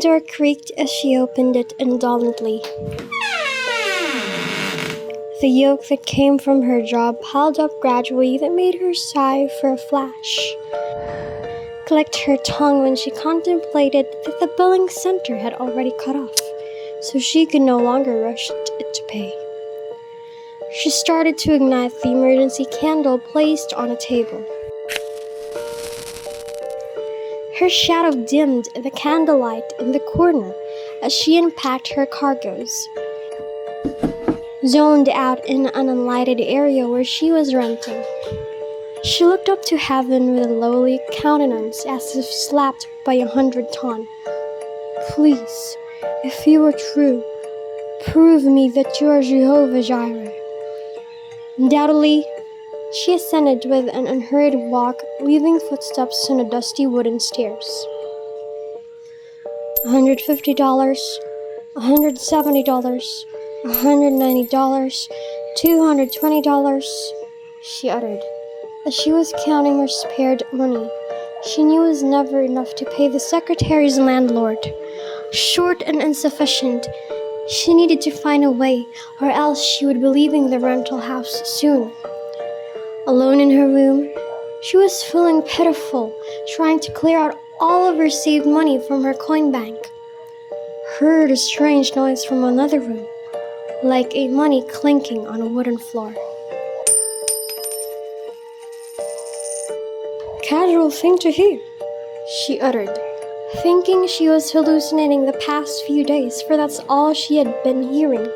door creaked as she opened it indolently. The yolk that came from her jaw piled up gradually that made her sigh for a flash. Clicked her tongue when she contemplated that the billing center had already cut off, so she could no longer rush it to pay. She started to ignite the emergency candle placed on a table. Her shadow dimmed the candlelight in the corner as she unpacked her cargoes. Zoned out in an unlighted area where she was renting, she looked up to heaven with a lowly countenance as if slapped by 100 ton. Please, if you are true, prove me that you are Jehovah Jireh. Undoubtedly, she ascended with an unhurried walk, leaving footsteps on the dusty wooden stairs. $150, $170, $190, $220, she uttered. As she was counting her spared money, she knew it was never enough to pay the secretary's landlord. Short and insufficient, she needed to find a way, or else she would be leaving the rental house soon. Alone in her room, she was feeling pitiful, trying to clear out all of her saved money from her coin bank. Heard a strange noise from another room, like a money clinking on a wooden floor. Casual thing to hear, she uttered, thinking she was hallucinating the past few days, for that's all she had been hearing.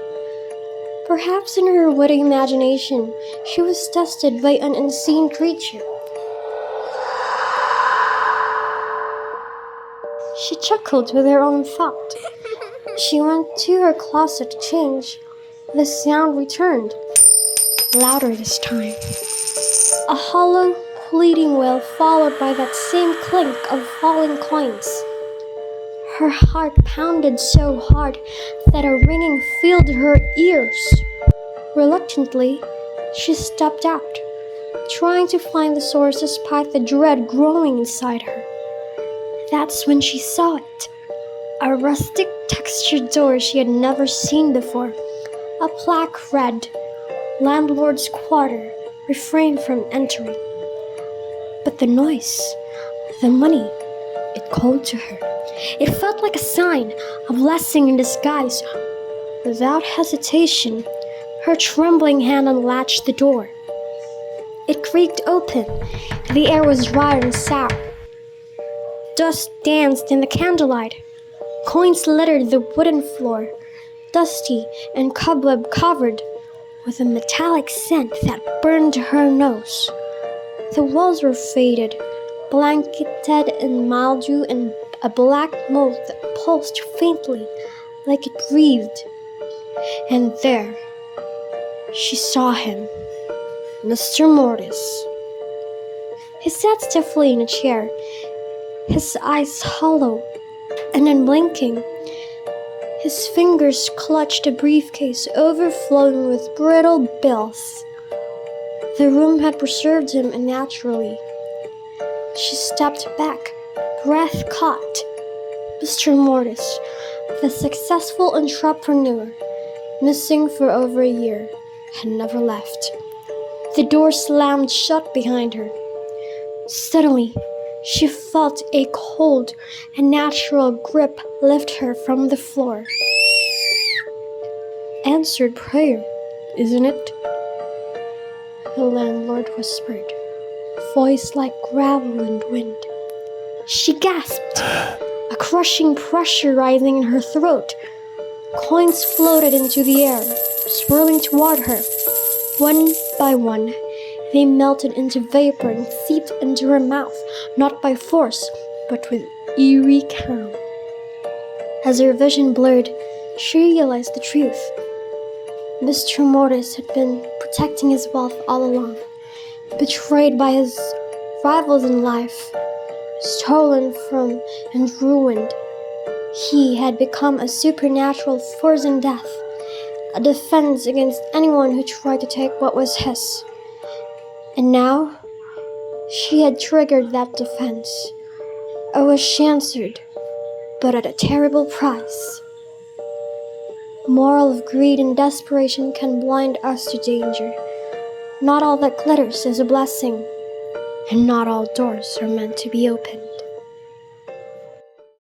Perhaps in her witty imagination, she was tested by an unseen creature. She chuckled with her own thought. She went to her closet to change. The sound returned, louder this time. A hollow, pleading wail followed by that same clink of falling coins. Her heart pounded so hard that a ringing filled her ears. Reluctantly, she stepped out, trying to find the source despite the dread growing inside her. That's when she saw it. A rustic textured door she had never seen before. A plaque read, "Landlord's Quarter, refrain from entering." But the noise, the money, it called to her. It felt like a sign, a blessing in disguise. Without hesitation, her trembling hand unlatched the door. It creaked open. The air was dry and sour. Dust danced in the candlelight. Coins littered the wooden floor, dusty and cobweb-covered, with a metallic scent that burned her nose. The walls were faded, blanketed in mildew and a black mold that pulsed faintly, like it breathed. And there, she saw him, Mr. Mortis. He sat stiffly in a chair, his eyes hollow and unblinking. His fingers clutched a briefcase overflowing with brittle bills. The room had preserved him unnaturally. She stepped back, breath caught. Mr. Mortis, the successful entrepreneur, missing for over a year, had never left. The door slammed shut behind her. Suddenly, she felt a cold, unnatural grip lift her from the floor. Answered prayer, isn't it? The landlord whispered, voice like gravel and wind. She gasped, a crushing pressure rising in her throat. Coins floated into the air, swirling toward her. One by one, they melted into vapor and seeped into her mouth, not by force, but with eerie calm. As her vision blurred, she realized the truth. Mr. Mortis had been protecting his wealth all along, betrayed by his rivals in life, stolen from and ruined. He had become a supernatural force in death, a defense against anyone who tried to take what was his. And now, she had triggered that defense. Oh, she answered, but at a terrible price. Moral of greed and desperation can blind us to danger. Not all that glitters is a blessing, and not all doors are meant to be opened.